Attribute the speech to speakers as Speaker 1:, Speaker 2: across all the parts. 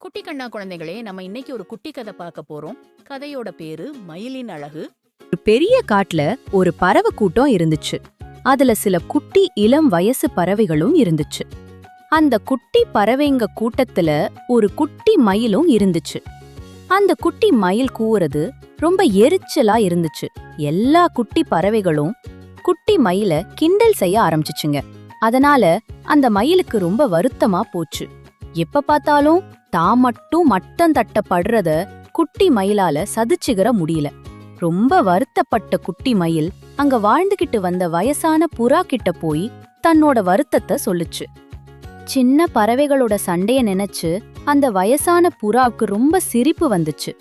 Speaker 1: குட்டி கண்ணா குழந்தைகளே, நம்ம இன்னைக்கு ஒரு குட்டி கதை பார்க்க போறோம். கதையோட பேரு மயிலின் அழகு.
Speaker 2: ஒரு பெரிய காட்டுல ஒரு பறவை கூட்டம் இருந்துச்சு. அதுல சில குட்டி இளம் வயசு பறவைகளும் இருந்துச்சு. அந்த குட்டி பறவைங்க கூட்டத்துல ஒரு குட்டி மயிலும் இருந்துச்சு. அந்த குட்டி மயில் கூவுறது ரொம்ப எரிச்சலா இருந்துச்சு. எல்லா குட்டி பறவைகளும் குட்டி மயில கிண்டல் செய்ய ஆரம்பிச்சுச்சுங்க. அதனால அந்த மயிலுக்கு ரொம்ப வருத்தமா போச்சு. எப்ப பார்த்தாலும் தான் மட்டும் மட்டம் தட்டப்படுறத குட்டி மயிலால சதிச்சுக்கிற முடியல. ரொம்ப வருத்தப்பட்ட குட்டி மயில் அங்க வாழ்ந்துகிட்டு வந்த வயசான புறா கிட்ட போய் தன்னோட வருத்தத்தை சொல்லுச்சு. சின்ன பறவைகளோட சண்டைய நினைச்சு அந்த வயசான புறாவுக்கு ரொம்ப சிரிப்பு வந்துச்சு.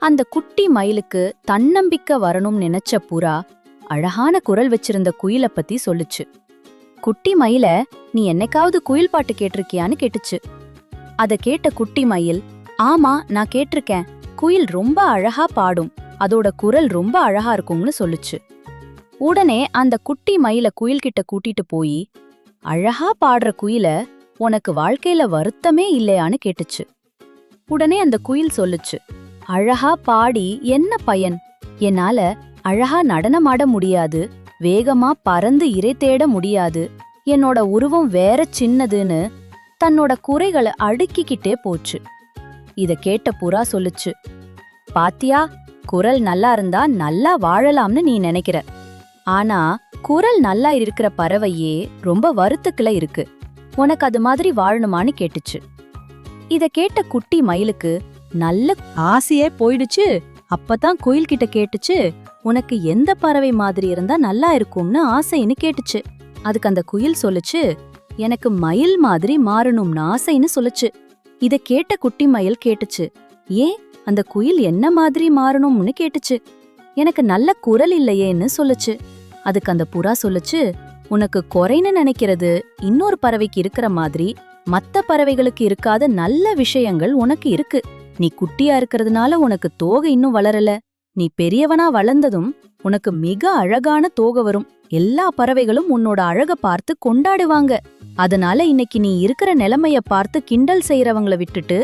Speaker 2: அந்த குட்டி மயிலுக்கு தன்னம்பிக்கை வரணும்னு நினைச்ச புறா அழகான குரல் வச்சிருந்த குயில பத்தி சொல்லுச்சு. குட்டி மயில, நீ என்னைக்காவது குயில் பாட்டு கேட்டிருக்கியான்னு கேட்டுச்சு. அத கேட்ட குட்டி மயில், ஆமா நான் கேட்டிருக்கேன், குயில் ரொம்ப அழகா பாடும், அதோட குரல் ரொம்ப அழகா இருக்கும்னு சொல்லுச்சு. உடனே அந்த குட்டி மயில குயில்கிட்ட கூட்டிட்டு போய், அழகா பாடுற குயில, உனக்கு வாழ்க்கையில வருத்தமே இல்லையான்னு கேட்டுச்சு. உடனே அந்த குயில் சொல்லுச்சு, அழகா பாடி என்ன பயன்? என்னால அழகா நடனமாட முடியாது, வேகமா பறந்து இரை தேட முடியாது, என்னோட உருவம் வேற சின்னதுன்னு தன்னோட குறைகளை அடுக்கிக்கிட்டே போச்சு. இத கேட்ட புறா சொல்லுச்சு, பாத்தியா, குரல் நல்லா இருந்தா நல்லா வாழலாம்னு நீ நினைக்கிற. ஆனா குரல் நல்லா இருக்கிற பறவையே ரொம்ப வருத்தத்துல இருக்கு, உனக்கு அது மாதிரி வாழணுமான்னு கேட்டுச்சு. இத கேட்ட குட்டி மயிலுக்கு நல்ல ஆசையே போயிடுச்சு. அப்பதான் குயில் கிட்ட கேட்டுச்சு, உனக்கு எந்த பறவை மாதிரி இருந்தா நல்லா இருக்கும்னு ஆசைன்னு கேட்டுச்சு. அதுக்கு அந்த குயில் சொல்லுச்சு, எனக்கு மயில் மாதிரி மாறணும்னு ஆசைன்னு சொல்லுச்சு. இத கேட்ட குட்டி மயில் கேட்டுச்சு, ஏன் அந்த குயில் என்ன மாதிரி மாறணும்னு கேட்டுச்சு. எனக்கு நல்ல குரல் இல்லையேன்னு சொல்லுச்சு. அதுக்கு அந்த புறா சொல்லுச்சு, உனக்கு குறைன்னு நினைக்கிறது இன்னொரு பறவைக்கு இருக்கிற மாதிரி மத்த பறவைகளுக்கு இருக்காத நல்ல விஷயங்கள் உனக்கு இருக்கு. நீ குட்டியா இருக்கிறதுனால உனக்கு தோகை இன்னும் வளரல. நீ பெரியவனா வளர்ந்ததும் உனக்கு மிக அழகான தோகை வரும். எல்லா பறவைகளும் உன்னோட அழக பார்த்து கொண்டாடுவாங்க. அதனால இன்னைக்கு நீ இருக்கிற நிலைமைய பார்த்து கிண்டல் செய்யறவங்கள விட்டுட்டு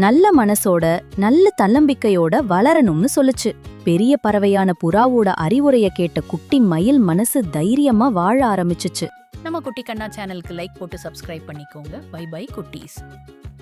Speaker 2: நல்ல மனசோட நல்ல தன்னம்பிக்கையோட வளரணும்னு சொல்லுச்சு. பெரிய பறவையான புறாவோட அறிவுரைய கேட்ட குட்டி மயில் மனசு தைரியமா வாழ ஆரம்பிச்சுச்சு.
Speaker 1: நம்ம குட்டி கண்ணா சேனலுக்கு லைக் போட்டு சப்ஸ்கிரைப் பண்ணிக்கோங்க. பை பை குட்டீஸ்.